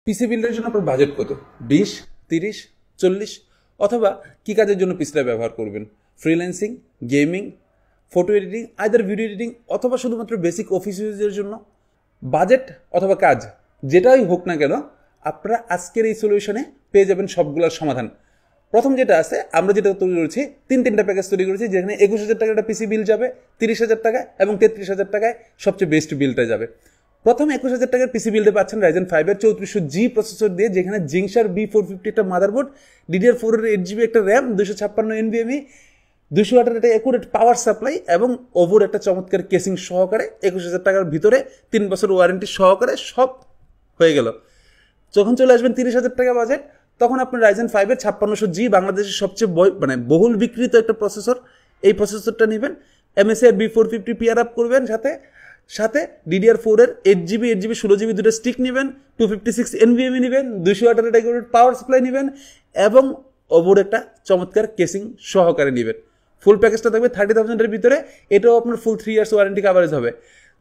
পিসি বিল্ডের জন্য আপনার বাজেট কত? 20, 30, 40, অথবা কী কাজের জন্য পিসিটা ব্যবহার করবেন? Freelancing, gaming, photo editing, either video editing, অথবা শুধুমাত্র বেসিক অফিস ইউজের জন্য? বাজেট অথবা কাজ যেটাই হোক না কেন, আপনারা আজকের এই সলিউশনে পেয়ে যাবেন সবগুলোর সমাধান। প্রথম যেটা আছে, আমরা যেটা তৈরি করেছি, তিনটা প্যাকেজ তৈরি করেছি, যেখানে 21,000 টাকা একটা পিসি বিল যাবে, 30,000 টাকা এবং 33,000 টাকায় সবচেয়ে বেস্ট বিলটা যাবে। প্রথম 21,000 টাকার পিসি বিল্ডে পাচ্ছেন Ryzen 5-এর 3400G প্রসেসর দিয়ে, যেখানে জিংশার B450 একটা মাদারবোর্ড, DDR4 এর 8GB একটা র্যাম, 256 NVMe, 200 ওয়াটের একটা অ্যাকুরেট পাওয়ার সাপ্লাই এবং ওভর একটা চমৎকার কেসিং সহকারে 21,000 টাকার ভিতরে 3 বছর ওয়ারেন্টি সহকারে সব হয়ে গেল। যখন চলে আসবেন 30,000 টাকা বাজেট, তখন আপনার Ryzen 5-এর 5600G, বাংলাদেশের সবচেয়ে বহুল বিক্রিত একটা প্রসেসর, এই প্রসেসরটা নেবেন। MSI এর B450 পেয়ার আপ করবেন, সাথে DDR4 এর 8GB 16GB দুটো স্টিক নেবেন, 256 NVMe নেবেন, 200 ওয়াটের একটা পাওয়ার সাপ্লাই নেবেন এবং ওভর একটা চমৎকার কেসিং সহকারে নেবেন। ফুল প্যাকেজটা থাকবে 30,000-এর ভিতরে। এটাও আপনার ফুল 3 ইয়ার্স ওয়ারেন্টি কাভারেজ হবে।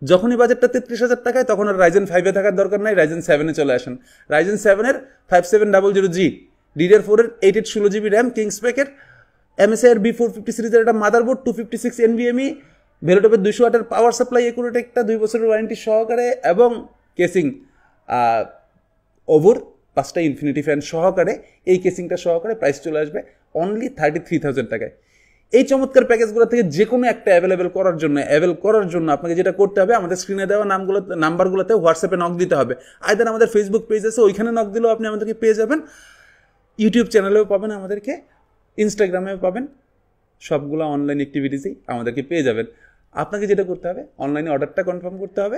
যখনই বাজেটটা 33,000 টাকায়, তখন আর Ryzen 5-এ থাকার দরকার নাই, Ryzen 7-এ চলে আসেন। Ryzen 7-এর 5700G, DDR4 এর 8/16GB র্যাম, কিংস প্যাকের, MSI এর B450 সিরিজের একটা মাদারবোর্ড, 256 NVMe, ভেলোটপের 200 ওয়াটের পাওয়ার সাপ্লাই, একুরেট একটা 2 বছরের ওয়ারেন্টি সহকারে এবং কেসিং ওভর 5টা ইনফিনিটি ফ্যান সহকারে, এই কেসিংটা সহকারে প্রাইস চলে আসবে অনলি 33,000 টাকায়। এই চমৎকার প্যাকেজগুলো থেকে যে কোনো একটা অ্যাভেল করার জন্য আপনাকে যেটা করতে হবে, আমাদের স্ক্রিনে দেওয়া নাম্বারগুলোতে হোয়াটসঅ্যাপে নক দিতে হবে। আইদার আমাদের ফেসবুক পেজ আছে, ওইখানে নক দিলেও আপনি আমাদেরকে পেয়ে যাবেন, ইউটিউব চ্যানেলেও পাবেন আমাদেরকে, ইনস্টাগ্রামেও পাবেন, সবগুলো অনলাইন অ্যাক্টিভিটিসই আমাদেরকে পেয়ে যাবেন। আপনাকে যেটা করতে হবে, অনলাইনে অর্ডারটা কনফার্ম করতে হবে,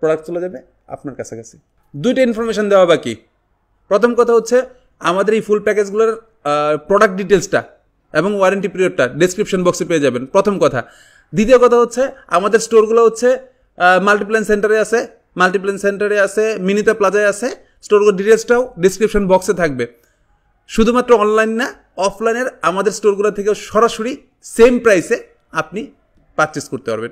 প্রোডাক্ট চলে যাবে আপনার কাছাকাছি। দুইটা ইনফরমেশন দেওয়া বাকি। প্রথম কথা হচ্ছে, আমাদের এই ফুল প্যাকেজগুলোর প্রোডাক্ট ডিটেলসটা এবং ওয়ারেন্টি পিরিয়ডটা ডেসক্রিপশন বক্সে পেয়ে যাবেন, প্রথম কথা। দ্বিতীয় কথা হচ্ছে, আমাদের স্টোরগুলো হচ্ছে মাল্টিপ্ল্যান সেন্টারে আছে, মিনিতা প্লাজায় আছে। স্টোরগুলোর ডিটেলসটাও ডিসক্রিপশন বক্সে থাকবে। শুধুমাত্র অনলাইন না, অফলাইনের আমাদের স্টোরগুলো থেকে সরাসরি সেম প্রাইসে আপনি পারচেস করতে পারবেন।